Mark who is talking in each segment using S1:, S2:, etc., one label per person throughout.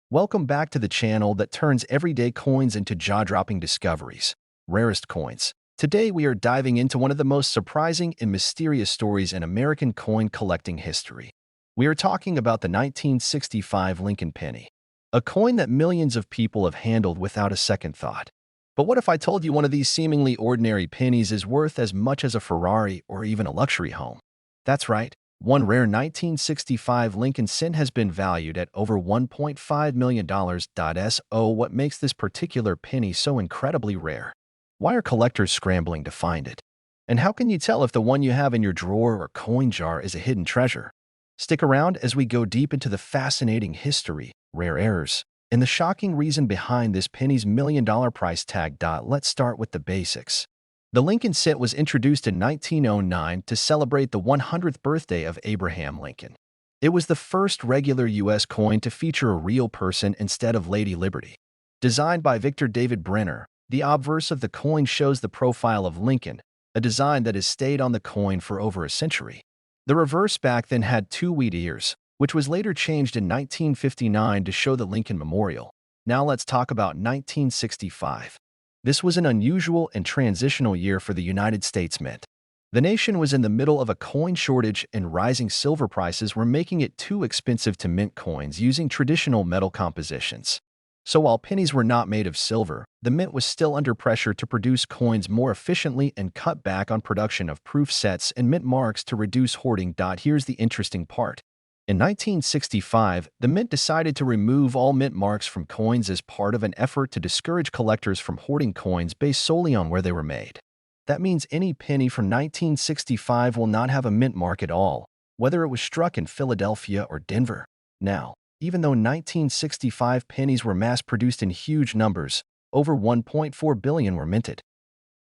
S1: Welcome back to the channel that turns everyday coins into jaw-dropping discoveries, rarest coins. Today we are diving into one of the most surprising and mysterious stories in American coin collecting history. We are talking about the 1965 Lincoln penny, a coin that millions of people have handled without a second thought. But what if I told you one of these seemingly ordinary pennies is worth as much as a Ferrari or even a luxury home? That's right. One rare 1965 Lincoln cent has been valued at over $1.5 million. So what makes this particular penny so incredibly rare? Why are collectors scrambling to find it? And how can you tell if the one you have in your drawer or coin jar is a hidden treasure? Stick around as we go deep into the fascinating history, rare errors, and the shocking reason behind this penny's $1 million price tag. Let's start with the basics. The Lincoln cent was introduced in 1909 to celebrate the 100th birthday of Abraham Lincoln. It was the first regular U.S. coin to feature a real person instead of Lady Liberty. Designed by Victor David Brenner, the obverse of the coin shows the profile of Lincoln, a design that has stayed on the coin for over a century. The reverse back then had two wheat ears, which was later changed in 1959 to show the Lincoln Memorial. Now let's talk about 1965. This was an unusual and transitional year for the United States Mint. The nation was in the middle of a coin shortage and rising silver prices were making it too expensive to mint coins using traditional metal compositions. So while pennies were not made of silver, the mint was still under pressure to produce coins more efficiently and cut back on production of proof sets and mint marks to reduce hoarding. Here's the interesting part. In 1965, the Mint decided to remove all mint marks from coins as part of an effort to discourage collectors from hoarding coins based solely on where they were made. That means any penny from 1965 will not have a mint mark at all, whether it was struck in Philadelphia or Denver. Now, even though 1965 pennies were mass-produced in huge numbers, over 1.4 billion were minted.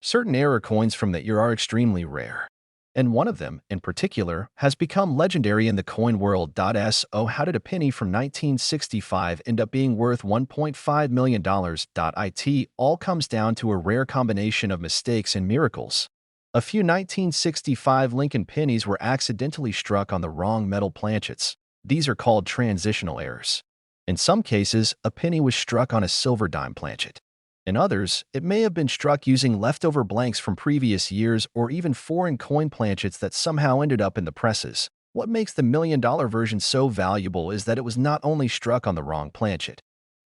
S1: Certain error coins from that year are extremely rare. And one of them, in particular, has become legendary in the coin world. So how did a penny from 1965 end up being worth $1.5 million? It all comes down to a rare combination of mistakes and miracles. A few 1965 Lincoln pennies were accidentally struck on the wrong metal planchets. These are called transitional errors. In some cases, a penny was struck on a silver dime planchet. In others, it may have been struck using leftover blanks from previous years or even foreign coin planchets that somehow ended up in the presses. What makes the $1 million version so valuable is that it was not only struck on the wrong planchet,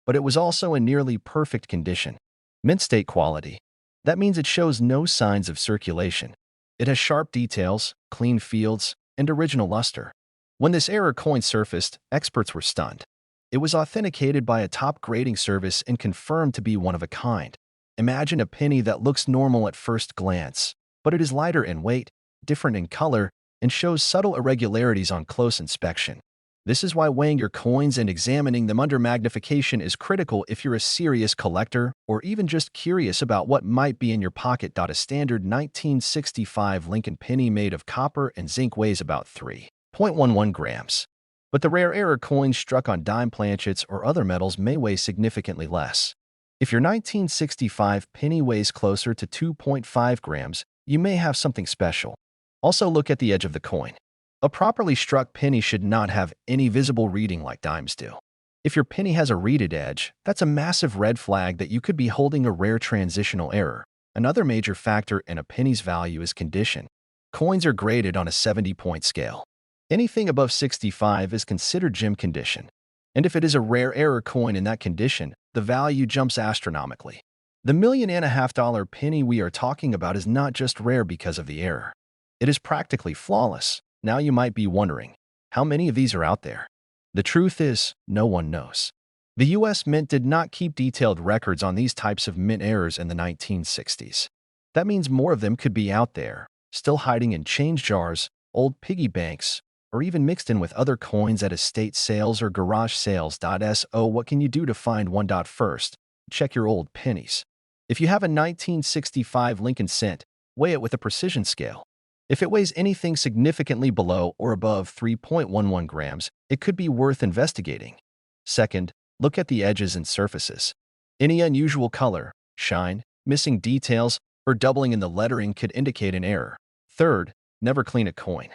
S1: but it was also in nearly perfect condition. Mint state quality. That means it shows no signs of circulation. It has sharp details, clean fields, and original luster. When this error coin surfaced, experts were stunned. It was authenticated by a top grading service and confirmed to be one of a kind. Imagine a penny that looks normal at first glance, but it is lighter in weight, different in color, and shows subtle irregularities on close inspection. This is why weighing your coins and examining them under magnification is critical if you're a serious collector or even just curious about what might be in your pocket. A standard 1965 Lincoln penny made of copper and zinc weighs about 3.11 grams. But the rare error coins struck on dime planchets or other metals may weigh significantly less. If your 1965 penny weighs closer to 2.5 grams, you may have something special. Also look at the edge of the coin. A properly struck penny should not have any visible reading like dimes do. If your penny has a reeded edge, that's a massive red flag that you could be holding a rare transitional error. Another major factor in a penny's value is condition. Coins are graded on a 70-point scale. Anything above 65 is considered gem condition. And if it is a rare error coin in that condition, the value jumps astronomically. The $1.5 million penny we are talking about is not just rare because of the error. It is practically flawless. Now you might be wondering, how many of these are out there? The truth is, no one knows. The U.S. Mint did not keep detailed records on these types of mint errors in the 1960s. That means more of them could be out there, still hiding in change jars, old piggy banks, or even mixed in with other coins at estate sales or garage sales. So what can you do to find one? First, check your old pennies. If you have a 1965 Lincoln cent, weigh it with a precision scale. If it weighs anything significantly below or above 3.11 grams, it could be worth investigating. Second, look at the edges and surfaces. Any unusual color, shine, missing details, or doubling in the lettering could indicate an error. Third, never clean a coin.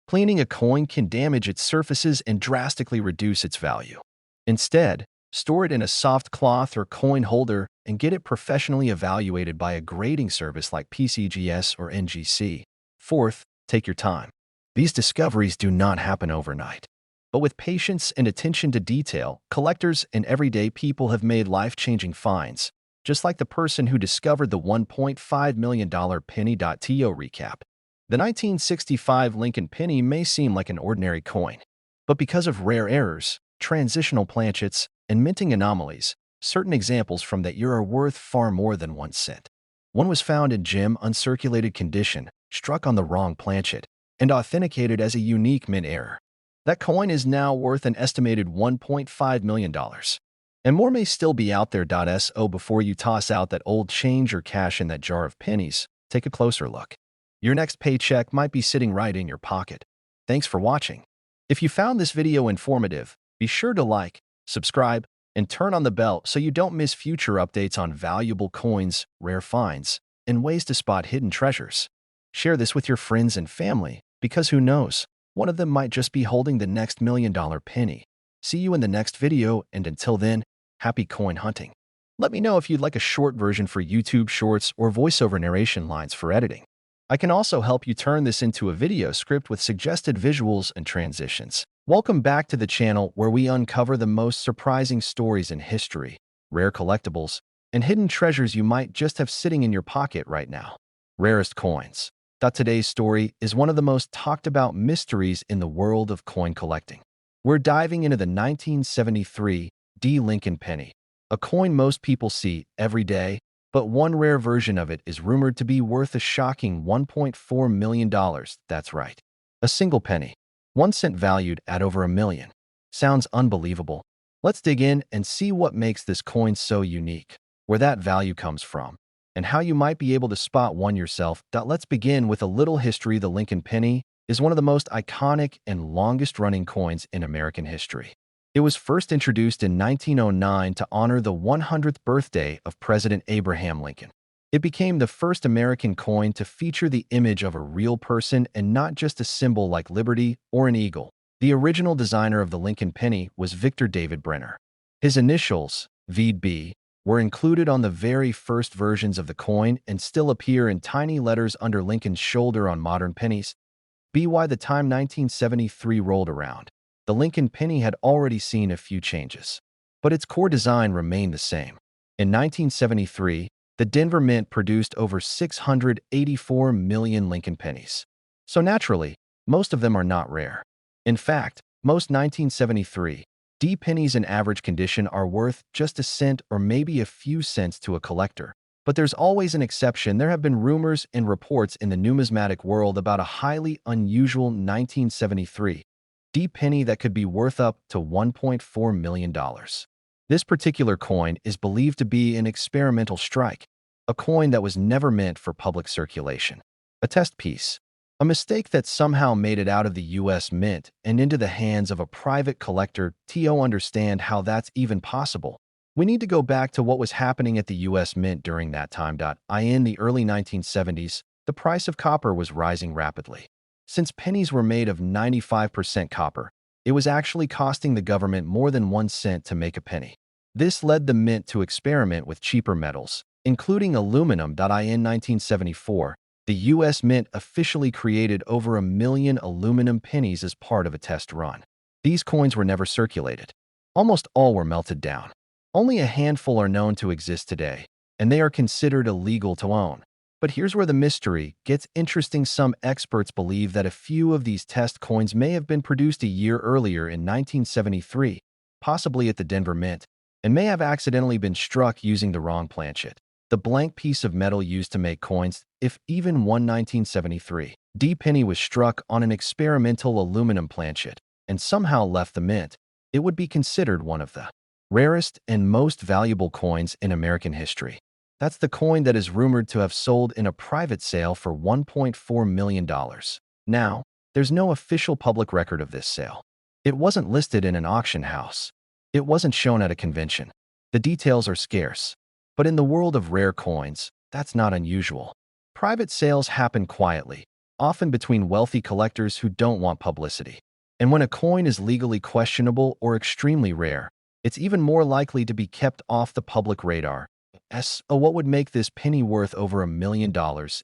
S1: Cleaning a coin can damage its surfaces and drastically reduce its value. Instead, Store it in a soft cloth or coin holder and get it professionally evaluated by a grading service like PCGS or NGC. Fourth, take your time. These discoveries do not happen overnight. But with patience and attention to detail, collectors and everyday people have made life-changing finds, just like the person who discovered the $1.5 million penny.to recap. The 1965 Lincoln penny may seem like an ordinary coin, but because of rare errors, transitional planchets, and minting anomalies, certain examples from that year are worth far more than 1 cent. One was found in gem uncirculated condition, struck on the wrong planchet, and authenticated as a unique mint error. That coin is now worth an estimated $1.5 million. And more may still be out there. So before you toss out that old change or cash in that jar of pennies, take a closer look. Your next paycheck might be sitting right in your pocket. Thanks for watching. If you found this video informative, be sure to like, subscribe, and turn on the bell so you don't miss future updates on valuable coins, rare finds, and ways to spot hidden treasures. Share this with your friends and family, because who knows, one of them might just be holding the next $1 million penny. See you in the next video, and until then, happy coin hunting. Let me know if you'd like a short version for YouTube Shorts or voiceover narration lines for editing. I can also help you turn this into a video script with suggested visuals and transitions. Welcome back to the channel where we uncover the most surprising stories in history, rare collectibles, and hidden treasures you might just have sitting in your pocket right now. Rarest coins. Today's story is one of the most talked about mysteries in the world of coin collecting. We're diving into the 1973 Lincoln penny, a coin most people see every day, but one rare version of it is rumored to be worth a shocking $1.4 million. That's right, a single penny, 1 cent valued at over $1 million. Sounds unbelievable. Let's dig in and see what makes this coin so unique, where that value comes from, and how you might be able to spot one yourself. Let's begin with a little history. The Lincoln penny is one of the most iconic and longest-running coins in American history. It was first introduced in 1909 to honor the 100th birthday of President Abraham Lincoln. It became the first American coin to feature the image of a real person and not just a symbol like liberty or an eagle. The original designer of the Lincoln penny was Victor David Brenner. His initials, VB, were included on the very first versions of the coin and still appear in tiny letters under Lincoln's shoulder on modern pennies. By the time 1973 rolled around, the Lincoln penny had already seen a few changes, but its core design remained the same. In 1973, the Denver Mint produced over 684 million Lincoln pennies. So naturally, most of them are not rare. In fact, most 1973 pennies in average condition are worth just a cent or maybe a few cents to a collector. But there's always an exception. There have been rumors and reports in the numismatic world about a highly unusual 1973 penny that could be worth up to $1.4 million. This particular coin is believed to be an experimental strike, a coin that was never meant for public circulation, a test piece, a mistake that somehow made it out of the U.S. Mint and into the hands of a private collector. To understand how that's even possible, we need to go back to what was happening at the U.S. Mint during that time. In the early 1970s, the price of copper was rising rapidly. Since pennies were made of 95% copper, it was actually costing the government more than 1 cent to make a penny. This led the mint to experiment with cheaper metals, including aluminum. In 1974, the U.S. Mint officially created over 1 million aluminum pennies as part of a test run. These coins were never circulated. Almost all were melted down. Only a handful are known to exist today, and they are considered illegal to own. But here's where the mystery gets interesting. Some experts believe that a few of these test coins may have been produced a year earlier in 1973, possibly at the Denver Mint, and may have accidentally been struck using the wrong planchet, the blank piece of metal used to make coins. If even one 1973 penny was struck on an experimental aluminum planchet and somehow left the mint, it would be considered one of the rarest and most valuable coins in American history. That's the coin that is rumored to have sold in a private sale for $1.4 million. Now, there's no official public record of this sale. It wasn't listed in an auction house. It wasn't shown at a convention. The details are scarce. But in the world of rare coins, that's not unusual. Private sales happen quietly, often between wealthy collectors who don't want publicity. And when a coin is legally questionable or extremely rare, It's even more likely to be kept off the public radar. What would make this penny worth over $1 million?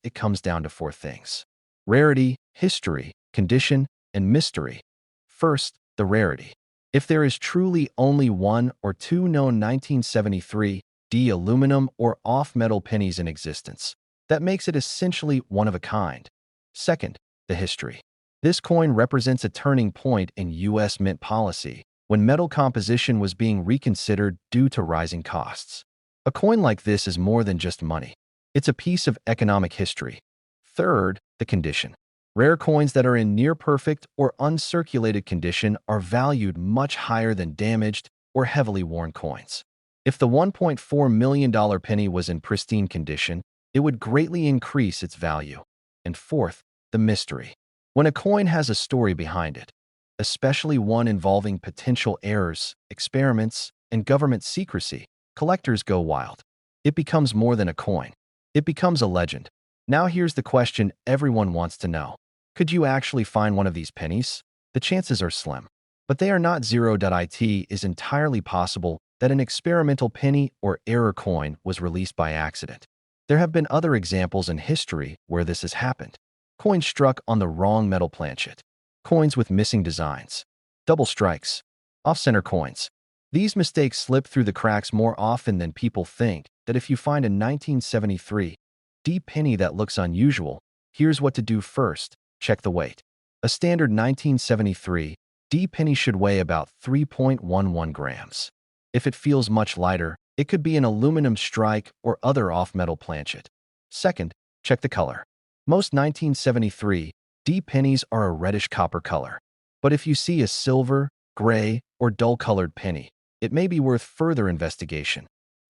S1: It comes down to four things: rarity, history, condition, and mystery. First, the rarity. If there is truly only one or two known 1973 D aluminum or off-metal pennies in existence, that makes it essentially one of a kind. Second, the history. This coin represents a turning point in U.S. mint policy when metal composition was being reconsidered due to rising costs. A coin like this is more than just money. It's a piece of economic history. Third, the condition. Rare coins that are in near-perfect or uncirculated condition are valued much higher than damaged or heavily worn coins. If the $1.4 million penny was in pristine condition, it would greatly increase its value. And fourth, the mystery. When a coin has a story behind it, especially one involving potential errors, experiments, and government secrecy, collectors go wild. It becomes more than a coin. It becomes a legend. Now here's the question everyone wants to know. Could you actually find one of these pennies? The chances are slim. But they are not zero. It is entirely possible that an experimental penny or error coin was released by accident. There have been other examples in history where this has happened. Coins struck on the wrong metal planchet. Coins with missing designs. Double strikes. Off-center coins. These mistakes slip through the cracks more often than people think. That if you find a 1973 D penny that looks unusual, here's what to do first. Check the weight. A standard 1973 D penny should weigh about 3.11 grams. If it feels much lighter, it could be an aluminum strike or other off-metal planchet. Second, check the color. Most 1973 D pennies are a reddish copper color. But if you see a silver, gray, or dull-colored penny, it may be worth further investigation.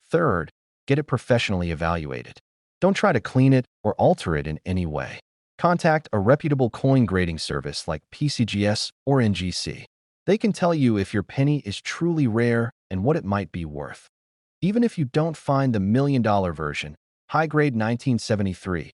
S1: Third, get it professionally evaluated. Don't try to clean it or alter it in any way. Contact a reputable coin grading service like PCGS or NGC. They can tell you if your penny is truly rare and what it might be worth. Even if you don't find the $1 million version, high-grade 1973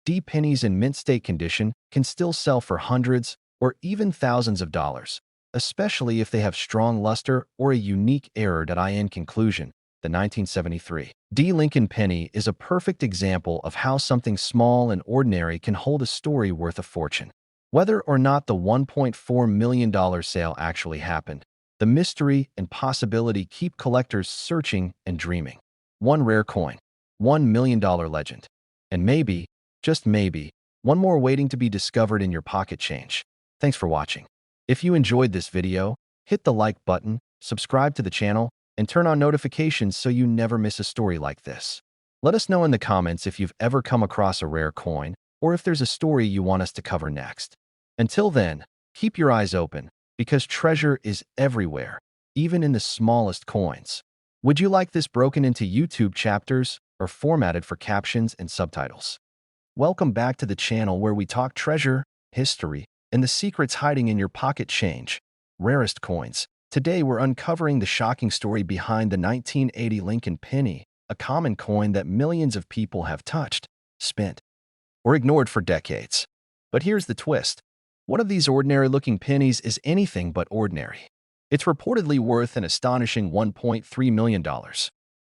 S1: D pennies in mint state condition can still sell for hundreds or even thousands of dollars, especially if they have strong luster or a unique error. In conclusion, the 1973 D Lincoln penny is a perfect example of how something small and ordinary can hold a story worth a fortune. Whether or not the $1.4 million sale actually happened, the mystery and possibility keep collectors searching and dreaming. One rare coin, $1 million legend, and maybe, just maybe, one more waiting to be discovered in your pocket change. Thanks for watching. If you enjoyed this video, hit the like button, subscribe to the channel, and turn on notifications so you never miss a story like this. Let us know in the comments if you've ever come across a rare coin or if there's a story you want us to cover next. Until then, keep your eyes open because treasure is everywhere, even in the smallest coins. Would you like this broken into YouTube chapters or formatted for captions and subtitles? Welcome back to the channel where we talk treasure, history, and the secrets hiding in your pocket change. Rarest coins. Today we're uncovering the shocking story behind the 1980 Lincoln penny, a common coin that millions of people have touched, spent, or ignored for decades. But here's the twist. One of these ordinary-looking pennies is anything but ordinary. It's reportedly worth an astonishing $1.3 million.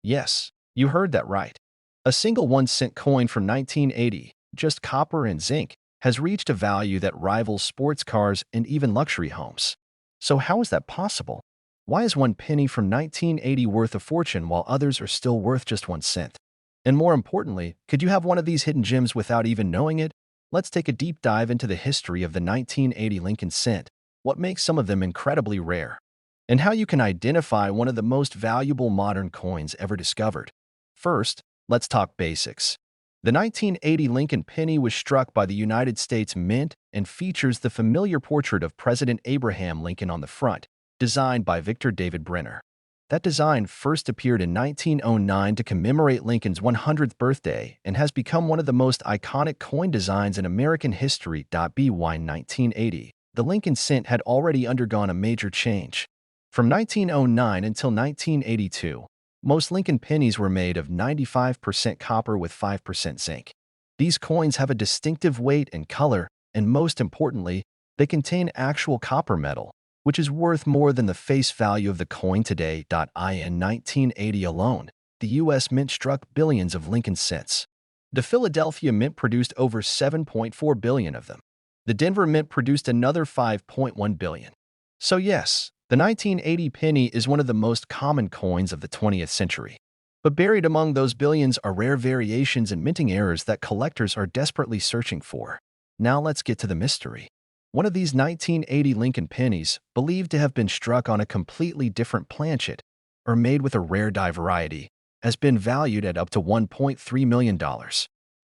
S1: Yes, you heard that right. A single 1-cent coin from 1980, just copper and zinc, has reached a value that rivals sports cars and even luxury homes. So how is that possible? Why is one penny from 1980 worth a fortune while others are still worth just 1 cent? And more importantly, could you have one of these hidden gems without even knowing it? Let's take a deep dive into the history of the 1980 Lincoln cent, what makes some of them incredibly rare, and how you can identify one of the most valuable modern coins ever discovered. First, let's talk basics. The 1980 Lincoln penny was struck by the United States Mint and features the familiar portrait of President Abraham Lincoln on the front, designed by Victor David Brenner. That design first appeared in 1909 to commemorate Lincoln's 100th birthday and has become one of the most iconic coin designs in American history. By 1980, the Lincoln cent had already undergone a major change. From 1909 until 1982, most Lincoln pennies were made of 95% copper with 5% zinc. These coins have a distinctive weight and color, and most importantly, they contain actual copper metal, which is worth more than the face value of the coin today. In 1980 alone, the U.S. Mint struck billions of Lincoln cents. The Philadelphia Mint produced over 7.4 billion of them. The Denver Mint produced another 5.1 billion. So yes, the 1980 penny is one of the most common coins of the 20th century. But buried among those billions are rare variations and minting errors that collectors are desperately searching for. Now let's get to the mystery. One of these 1980 Lincoln pennies, believed to have been struck on a completely different planchet or made with a rare die variety, has been valued at up to $1.3 million.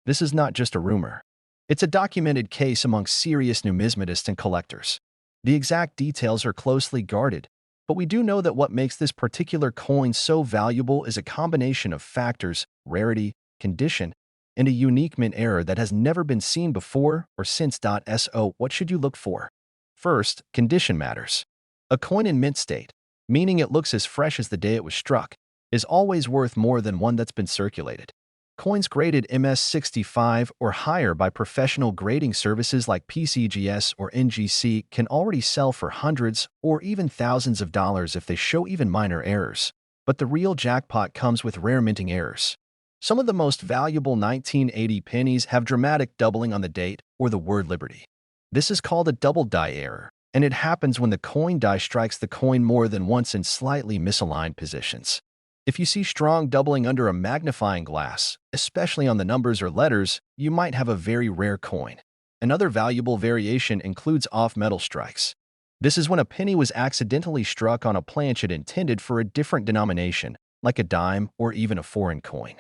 S1: This is not just a rumor. It's a documented case among serious numismatists and collectors. The exact details are closely guarded, but we do know that what makes this particular coin so valuable is a combination of factors: rarity, condition, and a unique mint error that has never been seen before or since. So, what should you look for? First, condition matters. A coin in mint state, meaning it looks as fresh as the day it was struck, is always worth more than one that's been circulated. Coins graded MS65 or higher by professional grading services like PCGS or NGC can already sell for hundreds or even thousands of dollars if they show even minor errors. But the real jackpot comes with rare minting errors. Some of the most valuable 1980 pennies have dramatic doubling on the date or the word liberty. This is called a double die error, and it happens when the coin die strikes the coin more than once in slightly misaligned positions. If you see strong doubling under a magnifying glass, especially on the numbers or letters, you might have a very rare coin. Another valuable variation includes off-metal strikes. This is when a penny was accidentally struck on a planchet intended for a different denomination, like a dime or even a foreign coin.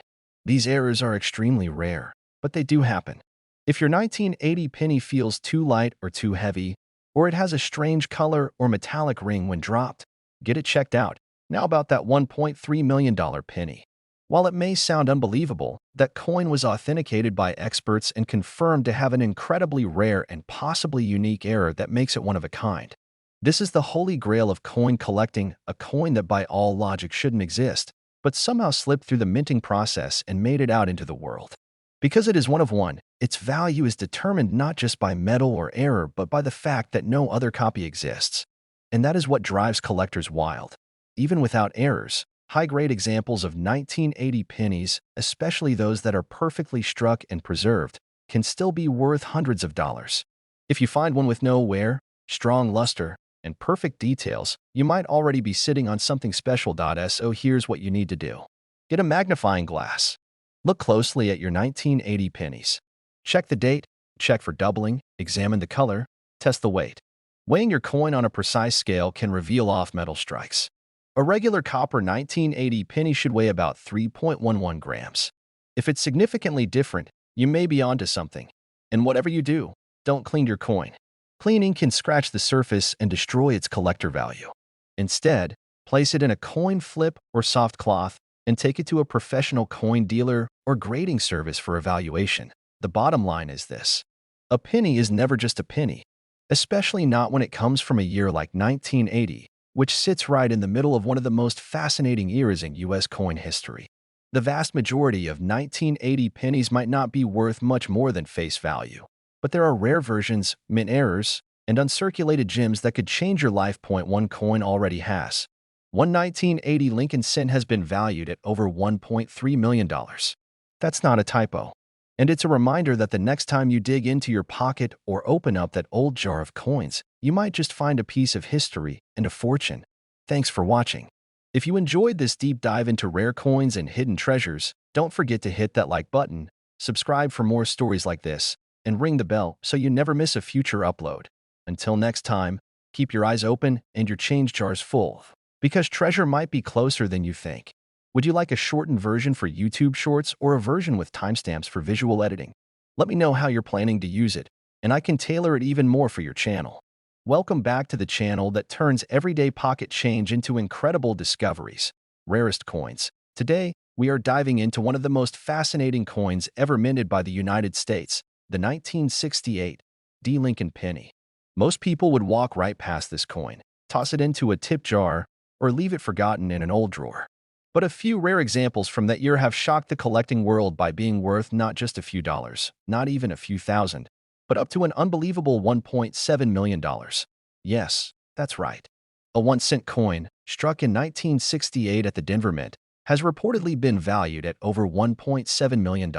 S1: These errors are extremely rare, but they do happen. If your 1980 penny feels too light or too heavy, or it has a strange color or metallic ring when dropped, get it checked out. Now about that $1.3 million penny. While it may sound unbelievable, that coin was authenticated by experts and confirmed to have an incredibly rare and possibly unique error that makes it one of a kind. This is the holy grail of coin collecting, a coin that by all logic shouldn't exist, but somehow slipped through the minting process and made it out into the world. Because it is one of one, its value is determined not just by metal or error, but by the fact that no other copy exists. And that is what drives collectors wild. Even without errors, high-grade examples of 1980 pennies, especially those that are perfectly struck and preserved, can still be worth hundreds of dollars. If you find one with no wear, strong luster, and perfect details, you might already be sitting on something special. So here's what you need to do. Get a magnifying glass. Look closely at your 1980 pennies. Check the date, check for doubling, examine the color, test the weight. Weighing your coin on a precise scale can reveal off-metal strikes. A regular copper 1980 penny should weigh about 3.11 grams. If it's significantly different, you may be onto something. And whatever you do, don't clean your coin. Cleaning can scratch the surface and destroy its collector value. Instead, place it in a coin flip or soft cloth and take it to a professional coin dealer or grading service for evaluation. The bottom line is this: a penny is never just a penny, especially not when it comes from a year like 1980. Which sits right in the middle of one of the most fascinating eras in U.S. coin history. The vast majority of 1980 pennies might not be worth much more than face value, but there are rare versions, mint errors, and uncirculated gems that could change your life. One coin already has. One 1980 Lincoln cent has been valued at over $1.3 million. That's not a typo. And it's a reminder that the next time you dig into your pocket or open up that old jar of coins, you might just find a piece of history and a fortune. Thanks for watching. If you enjoyed this deep dive into rare coins and hidden treasures, don't forget to hit that like button, subscribe for more stories like this, and ring the bell so you never miss a future upload. Until next time, keep your eyes open and your change jars full, because treasure might be closer than you think. Would you like a shortened version for YouTube Shorts or a version with timestamps for visual editing? Let me know how you're planning to use it, and I can tailor it even more for your channel. Welcome back to the channel that turns everyday pocket change into incredible discoveries, rarest coins. Today, we are diving into one of the most fascinating coins ever minted by the United States, the 1968 D. Lincoln penny. Most people would walk right past this coin, toss it into a tip jar, or leave it forgotten in an old drawer. But a few rare examples from that year have shocked the collecting world by being worth not just a few dollars, not even a few thousand, but up to an unbelievable $1.7 million. Yes, That's right. A 1-cent coin, struck in 1968 at the Denver Mint, has reportedly been valued at over $1.7 million.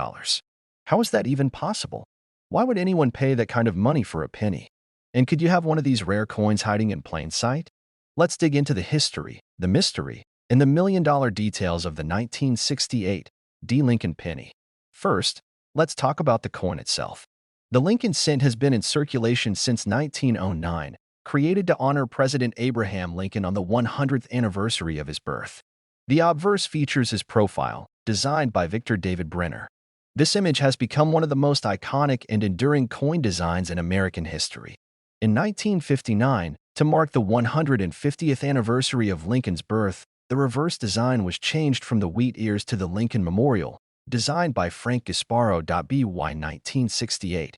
S1: How is that even possible? Why would anyone pay that kind of money for a penny? And could you have one of these rare coins hiding in plain sight? Let's dig into the history, the mystery, and the million-dollar details of the 1968 D. Lincoln penny. First, let's talk about the coin itself. The Lincoln cent has been in circulation since 1909, created to honor President Abraham Lincoln on the 100th anniversary of his birth. The obverse features his profile, designed by Victor David Brenner. This image has become one of the most iconic and enduring coin designs in American history. In 1959, to mark the 150th anniversary of Lincoln's birth, the reverse design was changed from the wheat ears to the Lincoln Memorial, designed by Frank Gasparo. By 1968.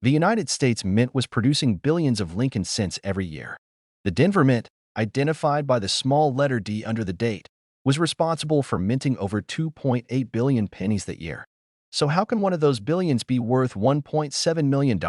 S1: The United States Mint was producing billions of Lincoln cents every year. The Denver Mint, identified by the small letter D under the date, was responsible for minting over 2.8 billion pennies that year. So how can one of those billions be worth $1.7 million?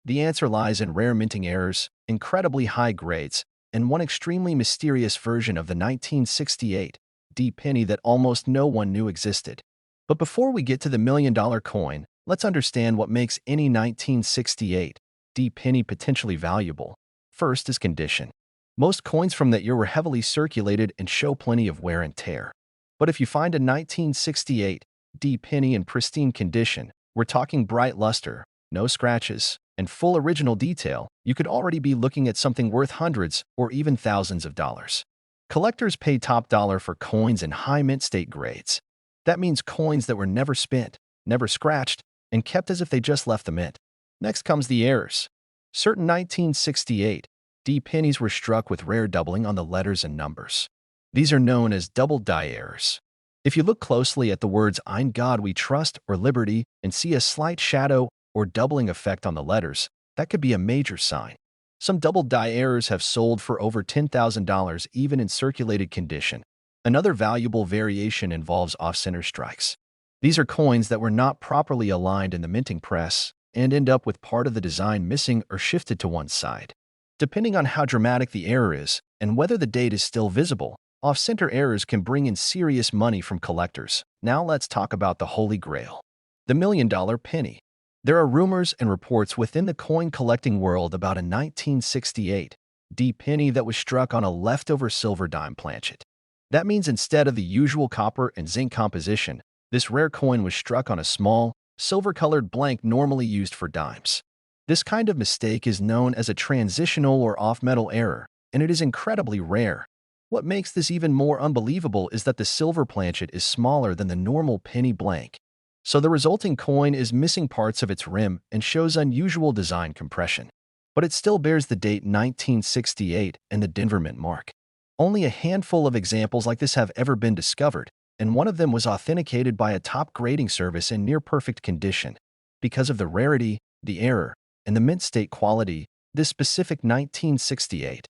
S1: The answer lies in rare minting errors, incredibly high grades, and one extremely mysterious version of the 1968 D penny that almost no one knew existed. But before we get to the million-dollar coin, let's understand what makes any 1968 D penny potentially valuable. First is condition. Most coins from that year were heavily circulated and show plenty of wear and tear. But if you find a 1968 D penny in pristine condition, we're talking bright luster, no scratches, and full original detail, you could already be looking at something worth hundreds or even thousands of dollars. Collectors pay top dollar for coins in high mint state grades. That means coins that were never spent, never scratched, and kept as if they just left the mint. Next comes the errors. Certain 1968 D pennies were struck with rare doubling on the letters and numbers. These are known as double die errors. If you look closely at the words "In God We Trust" or "Liberty" and see a slight shadow or doubling effect on the letters, that could be a major sign. Some double die errors have sold for over $10,000 even in circulated condition. Another valuable variation involves off-center strikes. These are coins that were not properly aligned in the minting press and end up with part of the design missing or shifted to one side. Depending on how dramatic the error is and whether the date is still visible, off-center errors can bring in serious money from collectors. Now let's talk about the Holy Grail, the million-dollar penny. There are rumors and reports within the coin collecting world about a 1968 D penny that was struck on a leftover silver dime planchet. That means instead of the usual copper and zinc composition, this rare coin was struck on a small, silver-colored blank normally used for dimes. This kind of mistake is known as a transitional or off-metal error, and it is incredibly rare. What makes this even more unbelievable is that the silver planchet is smaller than the normal penny blank, so the resulting coin is missing parts of its rim and shows unusual design compression. But it still bears the date 1968 and the Denver Mint mark. Only a handful of examples like this have ever been discovered, and one of them was authenticated by a top grading service in near-perfect condition. Because of the rarity, the error, and the mint state quality, this specific 1968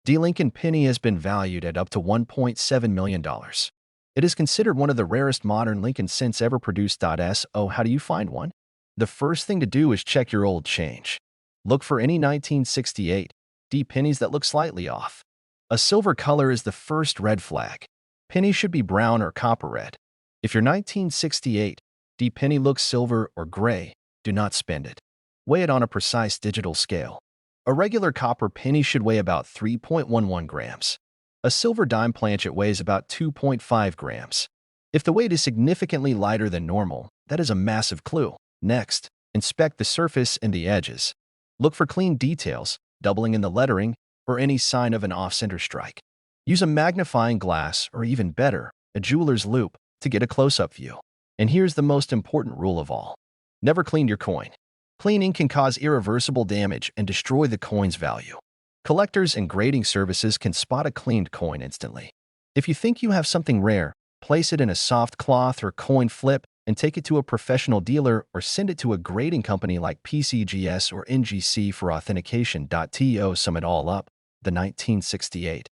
S1: D. Lincoln penny has been valued at up to $1.7 million. It is considered one of the rarest modern Lincoln cents ever produced. So how do you find one? The first thing to do is check your old change. Look for any 1968 D pennies that look slightly off. A silver color is the first red flag. Pennies should be brown or copper red. If your 1968 D penny looks silver or gray, do not spend it. Weigh it on a precise digital scale. A regular copper penny should weigh about 3.11 grams. A silver dime planchet weighs about 2.5 grams. If the weight is significantly lighter than normal, that is a massive clue. Next, inspect the surface and the edges. Look for clean details, doubling in the lettering, or any sign of an off-center strike. Use a magnifying glass, or even better, a jeweler's loupe, to get a close-up view. And here's the most important rule of all. Never clean your coin. Cleaning can cause irreversible damage and destroy the coin's value. Collectors and grading services can spot a cleaned coin instantly. If you think you have something rare, place it in a soft cloth or coin flip and take it to a professional dealer or send it to a grading company like PCGS or NGC for authentication. To sum it all up, the 1968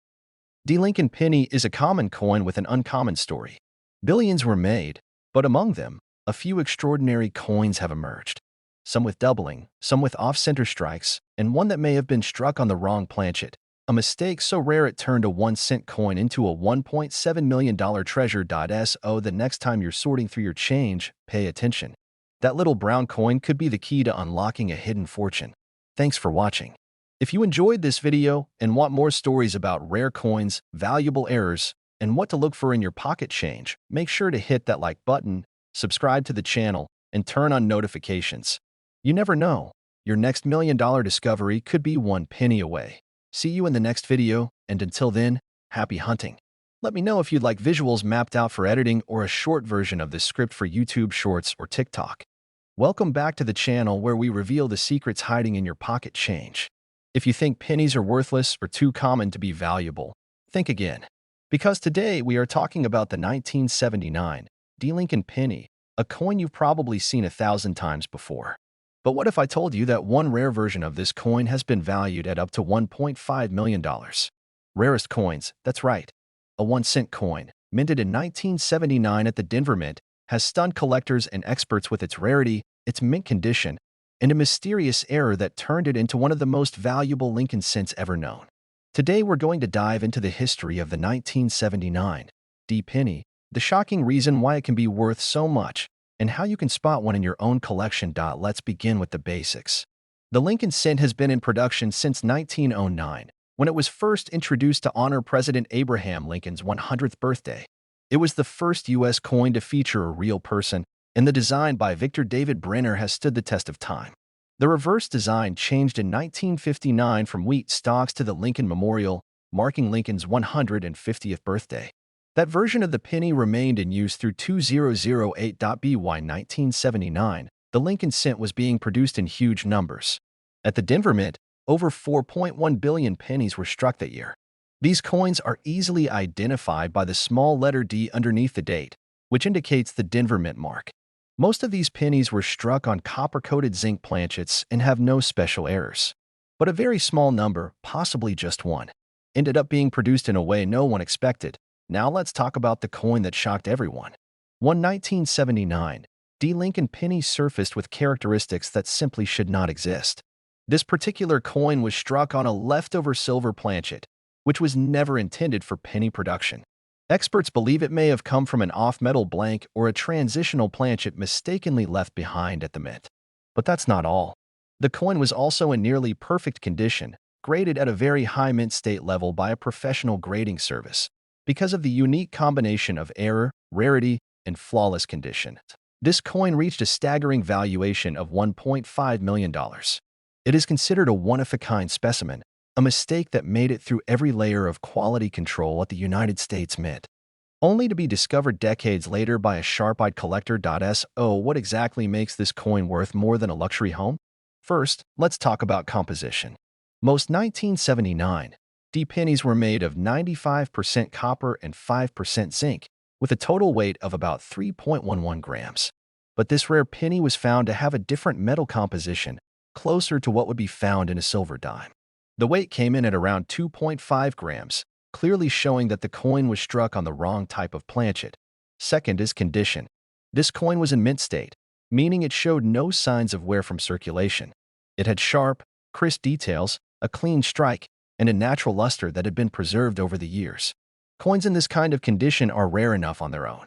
S1: D. Lincoln penny is a common coin with an uncommon story. Billions were made, but among them, a few extraordinary coins have emerged. Some with doubling, some with off-center strikes, and one that may have been struck on the wrong planchet. A mistake so rare it turned a 1-cent coin into a $1.7 million treasure. So the next time you're sorting through your change, pay attention. That little brown coin could be the key to unlocking a hidden fortune. Thanks for watching. If you enjoyed this video and want more stories about rare coins, valuable errors, and what to look for in your pocket change, make sure to hit that like button, subscribe to the channel, and turn on notifications. You never know, your next $1 million discovery could be one penny away. See you in the next video, and until then, happy hunting. Let me know if you'd like visuals mapped out for editing or a short version of this script for YouTube Shorts or TikTok. Welcome back to the channel where we reveal the secrets hiding in your pocket change. If you think pennies are worthless or too common to be valuable, think again. Because today we are talking about the 1979 D. Lincoln penny, a coin you've probably seen 1,000 times before. But what if I told you that one rare version of this coin has been valued at up to $1.5 million? Rarest coins, that's right. A 1-cent coin, minted in 1979 at the Denver Mint, has stunned collectors and experts with its rarity, its mint condition, and a mysterious error that turned it into one of the most valuable Lincoln cents ever known. Today we're going to dive into the history of the 1979 D penny, the shocking reason why it can be worth so much, and how you can spot one in your own collection. Let's begin with the basics. The Lincoln cent has been in production since 1909, when it was first introduced to honor President Abraham Lincoln's 100th birthday. It was the first U.S. coin to feature a real person, and the design by Victor David Brenner has stood the test of time. The reverse design changed in 1959 from wheat stalks to the Lincoln Memorial, marking Lincoln's 150th birthday. That version of the penny remained in use through 2008. By 1979, the Lincoln cent was being produced in huge numbers. At the Denver Mint, over 4.1 billion pennies were struck that year. These coins are easily identified by the small letter D underneath the date, which indicates the Denver Mint mark. Most of these pennies were struck on copper-coated zinc planchets and have no special errors. But a very small number, possibly just one, ended up being produced in a way no one expected. Now let's talk about the coin that shocked everyone. One 1979 D. Lincoln penny surfaced with characteristics that simply should not exist. This particular coin was struck on a leftover silver planchet, which was never intended for penny production. Experts believe it may have come from an off-metal blank or a transitional planchet mistakenly left behind at the mint. But that's not all. The coin was also in nearly perfect condition, graded at a very high mint state level by a professional grading service. Because of the unique combination of error, rarity, and flawless condition, this coin reached a staggering valuation of $1.5 million. It is considered a one-of-a-kind specimen, a mistake that made it through every layer of quality control at the United States Mint, only to be discovered decades later by a sharp-eyed collector. So what exactly makes this coin worth more than a luxury home? First, let's talk about composition. Most 1979 D pennies were made of 95% copper and 5% zinc, with a total weight of about 3.11 grams. But this rare penny was found to have a different metal composition, closer to what would be found in a silver dime. The weight came in at around 2.5 grams, clearly showing that the coin was struck on the wrong type of planchet. Second is condition. This coin was in mint state, meaning it showed no signs of wear from circulation. It had sharp, crisp details, a clean strike, and a natural luster that had been preserved over the years. Coins in this kind of condition are rare enough on their own.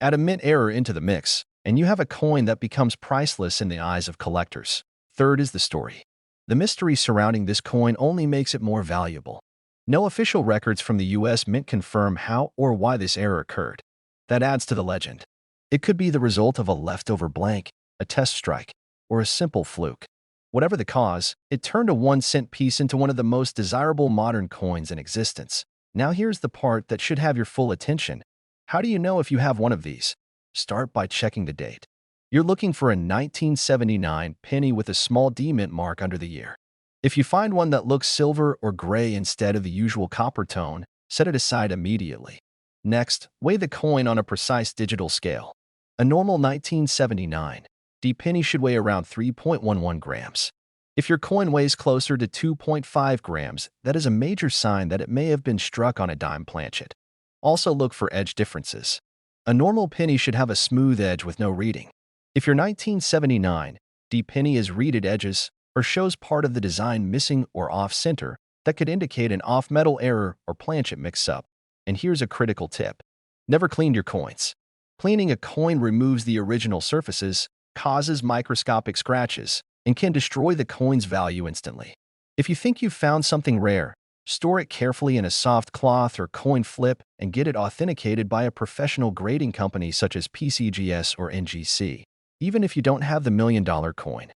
S1: Add a mint error into the mix, and you have a coin that becomes priceless in the eyes of collectors. Third is the story. The mystery surrounding this coin only makes it more valuable. No official records from the U.S. Mint confirm how or why this error occurred. That adds to the legend. It could be the result of a leftover blank, a test strike, or a simple fluke. Whatever the cause, it turned a 1-cent piece into one of the most desirable modern coins in existence. Now here's the part that should have your full attention. How do you know if you have one of these? Start by checking the date. You're looking for a 1979 penny with a small D mint mark under the year. If you find one that looks silver or gray instead of the usual copper tone, set it aside immediately. Next, weigh the coin on a precise digital scale. A normal 1979 D penny should weigh around 3.11 grams. If your coin weighs closer to 2.5 grams, that is a major sign that it may have been struck on a dime planchet. Also look for edge differences. A normal penny should have a smooth edge with no reading. If your 1979 D penny has reeded edges or shows part of the design missing or off-center, that could indicate an off-metal error or planchet mix-up. And here's a critical tip. Never clean your coins. Cleaning a coin removes the original surfaces, causes microscopic scratches, and can destroy the coin's value instantly. If you think you've found something rare, store it carefully in a soft cloth or coin flip and get it authenticated by a professional grading company such as PCGS or NGC, even if you don't have the million-dollar coin.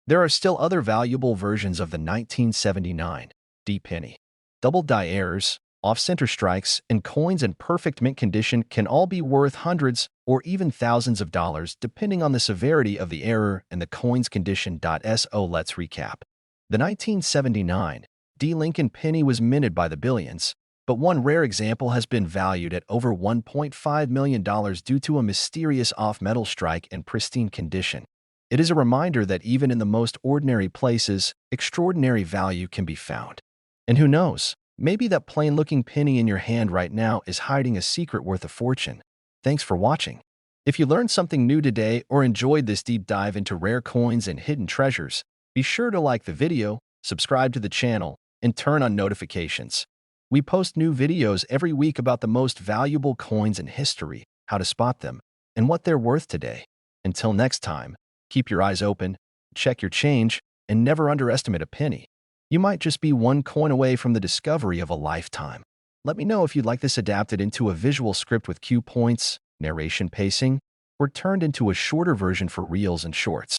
S1: There are still other valuable versions of the 1979 D penny. Double die errors, off-center strikes, and coins in perfect mint condition can all be worth hundreds or even thousands of dollars depending on the severity of the error and the coin's condition. So let's recap. The 1979 D Lincoln penny was minted by the billions, but one rare example has been valued at over $1.5 million due to a mysterious off-metal strike in pristine condition. It is a reminder that even in the most ordinary places, extraordinary value can be found. And who knows, maybe that plain-looking penny in your hand right now is hiding a secret worth a fortune. Thanks for watching. If you learned something new today or enjoyed this deep dive into rare coins and hidden treasures, be sure to like the video, subscribe to the channel, and turn on notifications. We post new videos every week about the most valuable coins in history, how to spot them, and what they're worth today. Until next time, keep your eyes open, check your change, and never underestimate a penny. You might just be one coin away from the discovery of a lifetime. Let me know if you'd like this adapted into a visual script with cue points, narration pacing, or turned into a shorter version for reels and shorts.